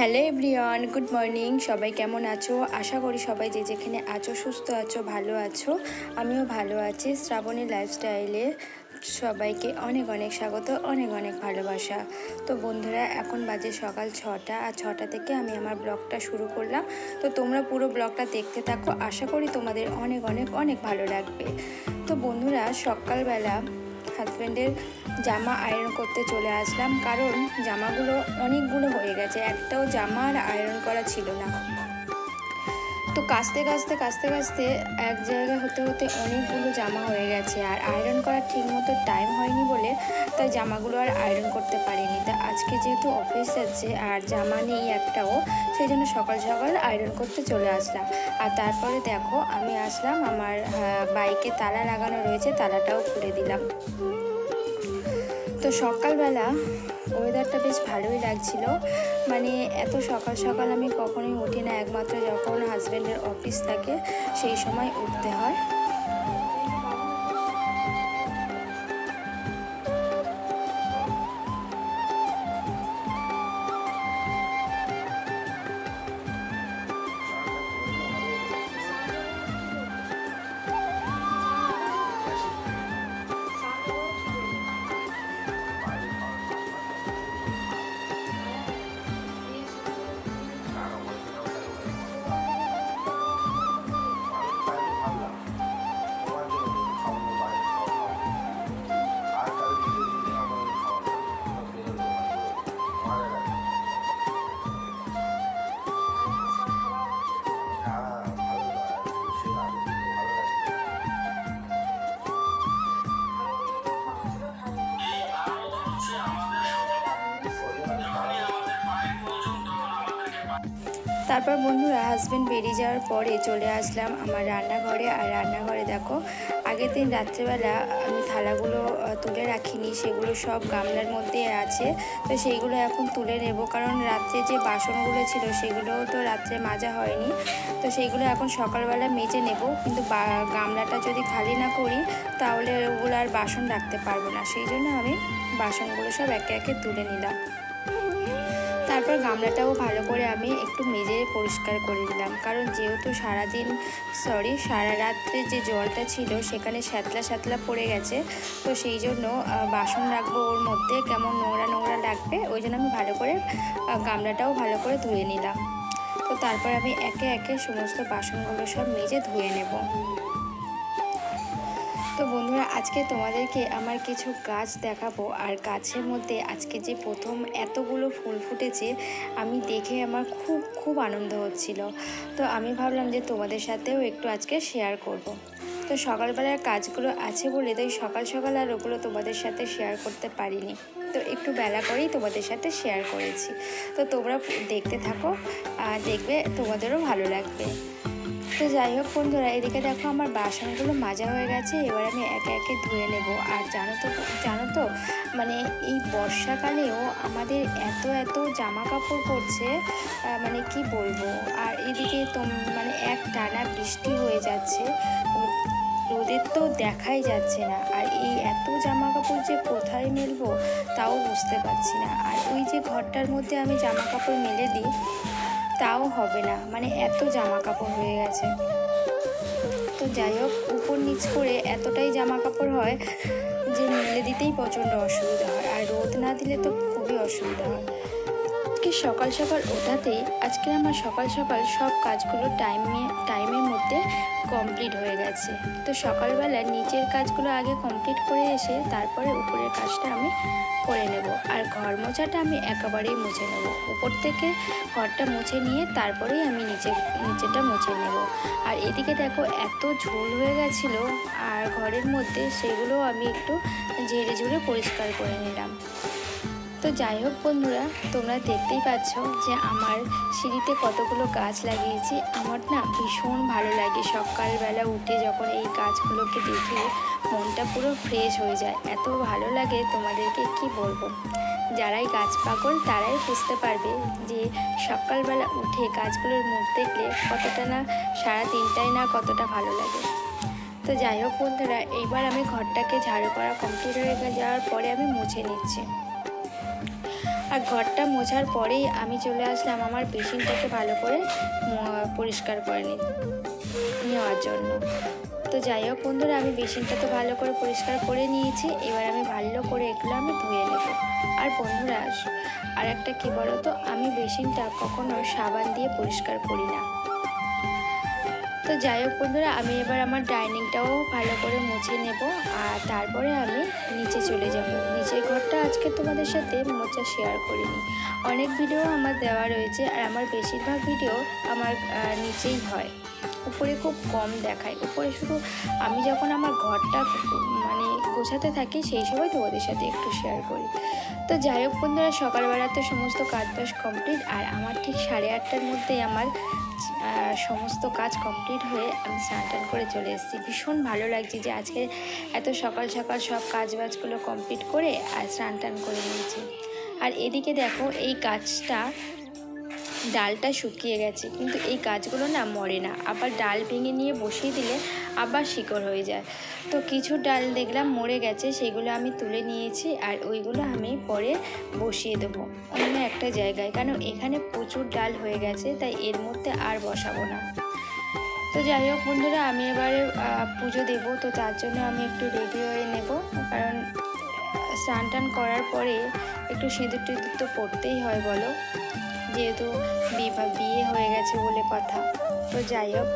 Hello everyone, good morning. সবাই কেমন আছো? আশা করি সবাই যে যেখানে আছো সুস্থ আছো, ভালো আছো। আমিও ভালো আছি। শ্রাবণী লাইফস্টাইলে সবাইকে অনেক অনেক স্বাগত, অনেক অনেক ভালোবাসা। তো বন্ধুরা, এখন বাজে সকাল 6টা, আর 6টা থেকে আমি আমার ব্লগটা শুরু করলাম। তো তোমরা পুরো ব্লগটা দেখতে থাকো, আশা করি তোমাদের অনেক অনেক অনেক ভালো লাগবে। তো বন্ধুরা, সকালবেলা হাজব্যান্ডের জামা আয়রন করতে চলে আসলাম, কারণ জামাগুলো অনেকগুলো হয়ে গেছে, একটাও জামা আর আয়রন করা ছিল না। তো কাচতে কাচতে কাচতে কাচতে এক জায়গায় হতে হতে অনেকগুলো জামা হয়ে গেছে, আর আয়রন করার ঠিক মতো টাইম হয়নি বলে তাই জামাগুলো আর আয়রন করতে পারিনি। তা আজকে যেহেতু অফিস যাচ্ছে আর জামা নেই একটাও, সেই জন্য সকাল সকাল আয়রন করতে চলে আসলাম। আর তারপরে দেখো, আমি আসলাম, আমার বাইকে তালা লাগানো রয়েছে, তালাটাও খুলে দিলাম। তো সকালবেলা ওয়েদারটা বেশ ভালোই লাগছিল, মানে এত সকাল সকাল আমি কখনোই উঠি না, একমাত্র যখন হাজব্যান্ডের অফিস থাকে সেই সময় উঠতে হয়। তারপর বন্ধুরা, হাজব্যান্ড বেরিয়ে যাওয়ার পরে চলে আসলাম আমার রান্নাঘরে। আর রান্নাঘরে দেখো, আগের দিন রাত্রেবেলা আমি থালাগুলো তুলে রাখিনি, সেগুলো সব গামলার মধ্যে আছে। তো সেইগুলো এখন তুলে নেব, কারণ রাত্রে যে বাসনগুলো ছিল সেগুলোও তো রাত্রে মাজা হয়নি। তো সেইগুলো এখন সকালবেলা মেজে নেব, কিন্তু গামলাটা যদি খালি না করি তাহলে ওগুলো আর বাসন রাখতে পারবো না, সেই জন্য আমি বাসনগুলো সব একে একে তুলে নিলাম। তারপর গামলাটাও ভালো করে আমি একটু মেজে পরিষ্কার করে দিলাম, কারণ যেহেতু সারা রাত্রে যে জলটা ছিল সেখানে শ্যাতলা শ্যাতলা পড়ে গেছে। তো সেই জন্য বাসন রাখবো ওর মধ্যে, কেমন নোংরা নোংরা লাগবে, ওই জন্য আমি ভালো করে গামলাটাও ভালো করে ধুয়ে নিলাম। তো তারপর আমি একে একে সমস্ত বাসনগুলো সব মেজে ধুয়ে নেব। তো বন্ধুরা, আজকে তোমাদেরকে আমার কিছু গাছ দেখাবো, আর গাছের মধ্যে আজকে যে প্রথম এতগুলো ফুল ফুটেছে আমি দেখে আমার খুব খুব আনন্দ হচ্ছিল। তো আমি ভাবলাম যে তোমাদের সাথেও একটু আজকে শেয়ার করব। তো সকালবেলার কাজগুলো আছে বলে তাই সকাল সকাল আর ওগুলো তোমাদের সাথে শেয়ার করতে পারিনি, তো একটু বেলা করেই তোমাদের সাথে শেয়ার করেছি। তো তোমরা দেখতে থাকো, দেখবে তোমাদেরও ভালো লাগবে। তো যাই হোক বন্ধুরা, এদিকে দেখো আমার বাসনগুলো মাজা হয়ে গেছে, এবার আমি একে একে ধুয়ে নেব। আর জানো তো মানে এই বর্ষাকালেও আমাদের এত এত জামা কাপড় পরছে, মানে কি বলবো। আর এদিকে তো মানে এক টানা বৃষ্টি হয়ে যাচ্ছে, রোদের তো দেখাই যাচ্ছে না। আর এই এত জামা কাপড় যে কোথায় মেলবো তাও বুঝতে পারছি না। আর ওই যে ঘরটার মধ্যে আমি জামা কাপড় মেলে দিই তাও হবে না, মানে এত জামা কাপড় হয়ে গেছে। তো যাই হোক, উপর নিচ করে এতটাই জামা কাপড় হয় যে মেলে দিতেই প্রচণ্ড অসুবিধা হয়, আর রোদ না দিলে তো খুবই অসুবিধা হয়। কি সকাল সকাল ওঠাতেই আজকে আমার সকাল সকাল সব কাজগুলো টাইমের মধ্যে কমপ্লিট হয়ে গেছে। তো সকালবেলা নিচের কাজগুলো আগে কমপ্লিট করে এসে তারপরে উপরের কাজটা আমি করে নেব। আর ঘর মোছাটা আমি একেবারেই মুছে নেব, উপর থেকে ঘরটা মুছে নিয়ে তারপরেই আমি নিচেটা মুছে নেব। আর এদিকে দেখো এত ঝোল হয়ে গেছিলো আর ঘরের মধ্যে, সেগুলো আমি একটু ঝেড়ে ঝুড়ে পরিষ্কার করে নিলাম। তো যাই হোক বন্ধুরা, তোমরা দেখতেই পাচ্ছ যে আমার সিঁড়িতে কতগুলো গাছ লাগিয়েছি। আমার না ভীষণ ভালো লাগে সকালবেলা উঠে যখন এই গাছগুলোকে দেখে, মনটা পুরো ফ্রেশ হয়ে যায়, এত ভালো লাগে তোমাদেরকে কি বলবো। যারাই গাছ পাগল তারাই বুঝতে পারবে যে সকালবেলা উঠে গাছগুলোর মুখ দেখলে কতটা না, সারা দিনটাই না কতটা ভালো লাগে। তো যাই হোক বন্ধুরা, এইবার আমি ঘরটাকে ঝাড়ু করা কমপ্লিট হয়ে যাওয়ার পরে আমি মুছে নিচ্ছি। আর আর ঘরটা মোছার পরেই আমি চলে আসলাম আমার বেসিনটাকে ভালো করে পরিষ্কার করে নেওয়ার জন্য। তো যাই হোক বন্ধুরা, আমি বেসিনটা তো ভালো করে পরিষ্কার করে নিয়েছি। এবার আমি ভালো করে এগুলো আমি ধুয়ে নেব। আর বন্ধুরা, আর একটা কী বলো তো, আমি বেসিনটা কখনো সাবান দিয়ে পরিষ্কার করি না। তো যাই হোক বন্ধুরা, আমি এবার আমার ডাইনিংটাও ভালো করে মুছে নেব, আর তারপরে আমি নিচে চলে যাব। নিচের ঘরটা আজকে তোমাদের সাথে মোছা শেয়ার করিনি, অনেক ভিডিও আমার দেওয়া রয়েছে, আর আমার বেশিরভাগ ভিডিও আমার নিচেই হয়, উপরে খুব কম দেখায়। উপরে শুধু আমি যখন আমার ঘরটা মানে গোছাতে থাকি সেই সময় তোমাদের সাথে একটু শেয়ার করি। তো যাই হোক বন্ধুরা, সকালবেলা তো সমস্ত কাজ বাজ কমপ্লিট, আর আমার ঠিক 8:30টার মধ্যেই আমার সমস্ত কাজ কমপ্লিট হয়ে আমি স্নান টান করে চলে এসেছি। ভীষণ ভালো লাগছে যে আজকে এত সকাল সকাল সব কাজ বাজগুলো কমপ্লিট করে আর স্নান টান করে নিয়েছি। আর এদিকে দেখো, এই গাছটা ডালটা শুকিয়ে গেছে, কিন্তু এই গাছগুলো না মরে না, আবার ডাল ভেঙে নিয়ে বসিয়ে দিলে আবার শিকড় হয়ে যায়। তো কিছু ডাল দেখলাম মরে গেছে, সেগুলো আমি তুলে নিয়েছি, আর ওইগুলো আমি পরে বসিয়ে দেবো অন্য একটা জায়গায়, কারণ এখানে প্রচুর ডাল হয়ে গেছে, তাই এর মধ্যে আর বসাবো না। তো যাই হোক বন্ধুরা, আমি এবারে পুজো দেবো, তো তার জন্য আমি একটু রেডি হয়ে নেব, কারণ স্নান টান করার পরে একটু সিঁদুর টিঁদুর তো পড়তেই হয় বলো, যেহেতু বিয়ে হয়ে গেছে বলে কথা। তো যাই হোক,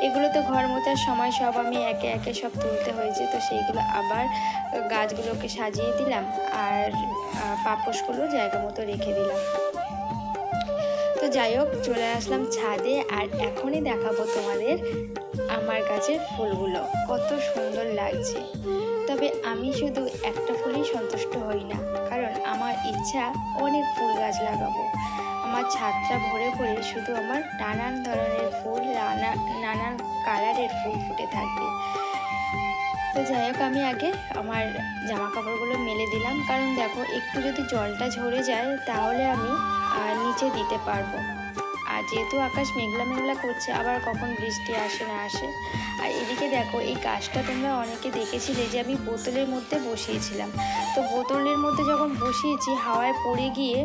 এগুলো তো ঘর মোছার সময় সব আমি একে একে সব তুলতে হয়েছে, তো সেইগুলো আবার গাছগুলোকে সাজিয়ে দিলাম, আর পাপোশগুলো জায়গা মতো রেখে দিলাম। তো যাই হোক, চলে আসলাম ছাদে, আর এখনই দেখাবো তোমাদের আমার গাছের ফুলগুলো কত সুন্দর লাগছে। তবে আমি শুধু একটা ফুলই সন্তুষ্ট হই না, কারণ আমার ইচ্ছা অনেক ফুল গাছ লাগাবো। আমার ছাদটা ভরে ভরে শুধু আমার নানান ধরনের ফুল, নানান কালারের ফুল ফুটে থাকবে। তো যাই হোক, আমি আগে আমার জামা কাপড়গুলো মেলে দিলাম, কারণ দেখো একটু যদি জলটা ঝরে যায় তাহলে আমি নিচে দিতে পারবো। আর যেহেতু আকাশ মেঘলা মেঘলা করছে, আবার কখন বৃষ্টি আসে না আসে। আর এদিকে দেখো, এই গাছটা তোমরা অনেকে দেখেছিলে যে আমি বোতলের মধ্যে বসিয়েছিলাম। তো বোতলের মধ্যে যখন বসিয়েছি, হাওয়ায় পড়ে গিয়ে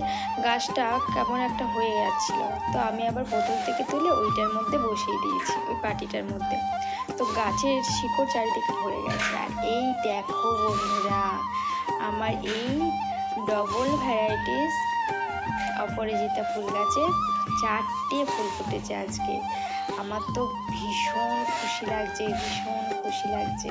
গাছটা কেমন একটা হয়ে যাচ্ছিল। তো আমি আবার বোতল থেকে তুলে ওইটার মধ্যে বসিয়ে দিয়েছি, ওই পাটিটার মধ্যে। তো গাছের শিকড় চারিদিকে ভরে গেছে। আর এই দেখো বন্ধুরা, আমার এই ডবল ভ্যারাইটিস অপরাজিতা ফুল গাছে 4টে ফুল ফুটেছে আজকে। আমার তো ভীষণ খুশি লাগছে, ভীষণ খুশি লাগছে।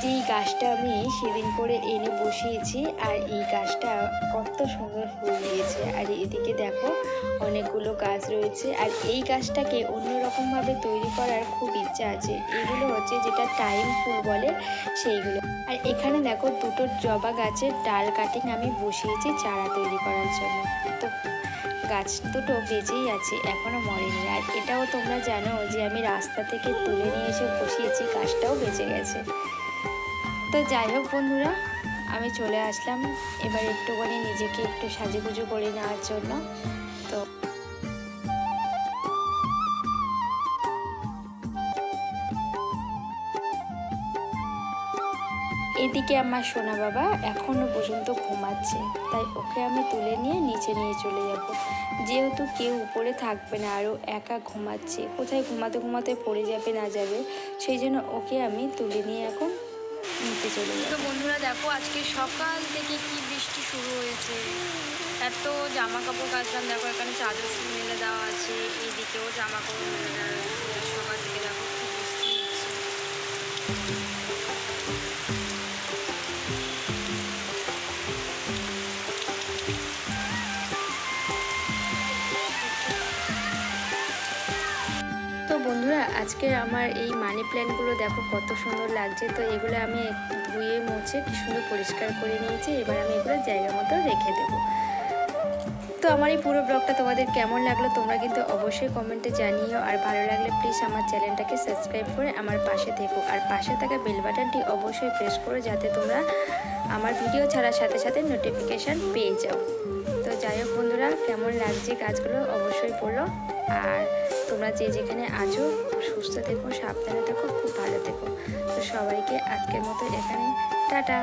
যেই গাছটা আমি সেদিন করে এনে বসিয়েছি, আর এই গাছটা কত সুন্দর ফুল দিয়েছে। আর এদিকে দেখো অনেকগুলো গাছ রয়েছে, আর এই গাছটাকে অন্যরকমভাবে তৈরি করার খুব ইচ্ছা আছে। এগুলো হচ্ছে যেটা টাইম ফুল বলে সেইগুলো। আর এখানে দেখো দুটো জবা গাছের ডাল কাটিং আমি বসিয়েছি চারা তৈরি করার জন্য। তো গাছ দুটো বেঁচেই আছে, এখনও মরেনি। আর এটাও তোমরা জানো যে আমি রাস্তা থেকে তুলে নিয়ে এসে বসিয়েছি, গাছটাও বেঁচে গেছে। তো যাই হোক বন্ধুরা, আমি চলে আসলাম এবার একটুখানি নিজেকে একটু সাজুগুজু করে নেওয়ার জন্য। তো এদিকে আমার সোনা বাবা এখনও পর্যন্ত ঘুমাচ্ছে, তাই ওকে আমি তুলে নিয়ে নিচে নিয়ে চলে যাব। যেহেতু কেউ উপরে থাকবে না, আরও একা ঘুমাচ্ছে, কোথায় ঘুমাতে ঘুমাতে পড়ে যাবে না যাবে, সেই জন্য ওকে আমি তুলে নিয়ে এখন নিতে চলে যাব। তো বন্ধুরা দেখো, আজকে সকাল থেকে কি বৃষ্টি শুরু হয়েছে। এত জামা কাপড় কাচলাম, দেখো এখানে চাদর মেলে দেওয়া আছে, এইদিকেও জামা কাপড় মেলে দেওয়া রয়েছে। সকাল থেকে দেখো কি বৃষ্টি হচ্ছে। তো বন্ধুরা, আজকে আমার এই মানি প্ল্যান্টগুলো দেখো কত সুন্দর লাগছে। তো এগুলো আমি ধুয়ে মুছে কি সুন্দর পরিষ্কার করে নিয়েছি। এবার আমি এগুলো জায়গা মতো রেখে দেবো। তো আমার এই পুরো ব্লগটা তোমাদের কেমন লাগলো তোমরা কিন্তু অবশ্যই কমেন্টে জানিও। আর ভালো লাগলে প্লিজ আমার চ্যানেলটাকে সাবস্ক্রাইব করে আমার পাশে থেকো, আর পাশে থাকা বেল বাটনটি অবশ্যই প্রেস করো, যাতে তোমরা আমার ভিডিও ছাড়ার সাথে সাথে নোটিফিকেশান পেয়ে যাও। তো যাই হোক বন্ধুরা, কেমন লাগছে কাজগুলো অবশ্যই বলো। আর তোমরা যে যেখানে আছো সুস্থ থেকো, সাবধানে থেকো, খুব ভালো থেকো। তো সবাইকে আজকের মতো এখানে টাটা।